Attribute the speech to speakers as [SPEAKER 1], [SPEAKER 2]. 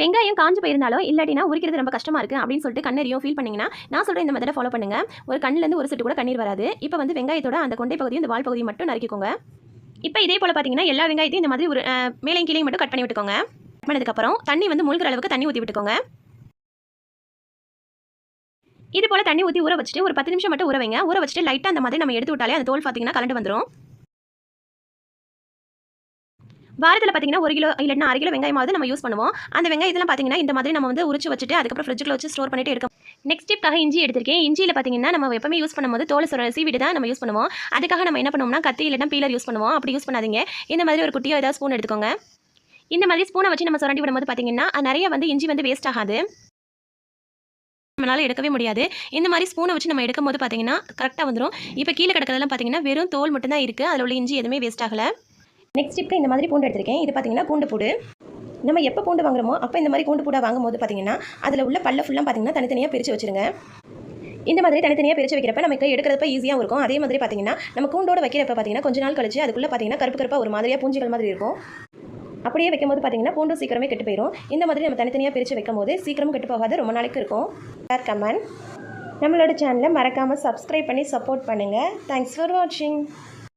[SPEAKER 1] வெங்காயம் காஞ்சு போயிருந்தாலோ இல்லாட்டினா உரிக்கிறது ரொம்ப கஷ்டமாக இருக்குது அப்படின்னு சொல்லிட்டு கண்ணெரியும் ஃபீல் பண்ணிங்கன்னா நான் சொல்கிற இந்த மெத்தடை ஃபாலோ பண்ணுங்கள். ஒரு கண்ணிலேருந்து ஒரு சொட்டு கூட கண்ணீர் வராது. இப்போ வந்து வெங்காயத்தோட அந்த கொண்டை பகுதியும் இந்த வால் பகுதியும் மட்டும் நறுக்கிக்கோங்க. இப்போ இதே போல் பார்த்தீங்கன்னா எல்லா வெங்காயத்தையும் இந்த மாதிரி ஒரு மேலையும் கீழையும் மட்டும் கட் பண்ணி விட்டுக்கோங்க. கட் பண்ணதுக்கப்புறம் தண்ணி வந்து மூழ்கிற அளவுக்கு தண்ணி ஊற்றி விட்டுக்கோங்க. இது போல் தண்ணி ஊற்றி ஊற வச்சுட்டு ஒரு 10 நிமிஷம் மட்டும் ஊற வைங்க. ஊற வச்சுட்டு லைட்டாக அந்த மாதிரி நம்ம எடுத்து விட்டாலே அந்த தோல் பார்த்தீங்கன்னா கலண்டு வந்துடும். வாரத்தில் பார்த்தீங்கன்னா 1 கிலோ இல்லைன்னா 1/2 கிலோ வெங்காயமாவது நம்ம யூஸ் பண்ணுவோம். அந்த வெங்காயத்தெல்லாம் பார்த்தீங்கன்னா இந்த மாதிரி நம்ம வந்து உரிச்சு வச்சுட்டு அதுக்கப்புறம் ஃப்ரிட்ஜில் வச்சு ஸ்டோர் பண்ணிட்டு இருக்கோம். நெக்ஸ்ட் டிப்காக இஞ்சி எடுத்திருக்கேன். இஞ்சியில் பார்த்தீங்கன்னா நம்ம எப்பவுமே யூஸ் பண்ணும்போது தோலை சீவிட்டு தான் நம்ம யூஸ் பண்ணுவோம். அதுக்காக நம்ம என்ன பண்ணுவோம்னா கத்தி இல்லைன்னா பீலர் யூஸ் பண்ணுவோம். அப்படி யூஸ் பண்ணாதீங்க. இந்த மாதிரி ஒரு குட்டியோ ஏதாவது ஸ்பூன் எடுத்துக்கோங்க. இந்த மாதிரி ஸ்பூனை வச்சு நம்ம சுரண்டி விடும்போது பார்த்தீங்கன்னா நிறைய வந்து இஞ்சி வந்து வேஸ்ட் ஆகாது. நம்மளால எடுக்கவே முடியாது. இந்த மாதிரி ஸ்பூனை வச்சு நம்ம எடுக்கும்போது பார்த்தீங்கன்னா கரெக்டாக வந்துடும். இப்போ கீழே கிடக்கிறதெல்லாம் பார்த்தீங்கன்னா வெறும் தோல் மட்டும் தான் இருக்குது. அதில் உள்ள இஞ்சி எதுவுமே வேஸ்ட் ஆகலை. நெக்ஸ்ட் டிப்க்கு இந்த மாதிரி பூண்டு எடுத்திருக்கேன். இது பார்த்தீங்கன்னா பூண்டு பூடு. நம்ம எப்போ பூண்டு வாங்குறோமோ அப்போ இந்த மாதிரி பூண்டு பூடாக வாங்கும்போது பார்த்தீங்கன்னா அதில் உள்ள பல்ல ஃபுல்லாக பார்த்தீங்கன்னா தனித்தனியாக பிரித்து வச்சுருங்க. இந்த மாதிரி தனித்தனியாக பிரித்து வைக்கிறப்ப நமக்கு எடுக்கிறப்ப ஈஸியாக இருக்கும். அதே மாதிரி பார்த்தீங்கன்னா நம்ம கூண்டோட வைக்கிறப்ப பார்த்தீங்கன்னா கொஞ்ச நாள் கழிச்சு அதுக்குள்ளே பார்த்தீங்கன்னா கருப்பு கருப்பாக ஒரு மாதிரியாக பூஞ்சிகள் மாதிரி இருக்கும். அப்படியே வைக்கும்போது பார்த்தீங்கன்னா பூண்டு சீக்கிரமே கெட்டு போயிடும். இந்த மாதிரி நம்ம தனித்தனியாக பிரித்து வைக்கும்போது சீக்கிரமும் கெட்டு போகாது, ரொம்ப நாளைக்கு இருக்கும். கமெண்ட் நம்மளோட சேனலை மறக்காமல் சப்ஸ்கிரைப் பண்ணி சப்போர்ட் பண்ணுங்கள். தேங்க்ஸ் ஃபார் வாட்சிங்.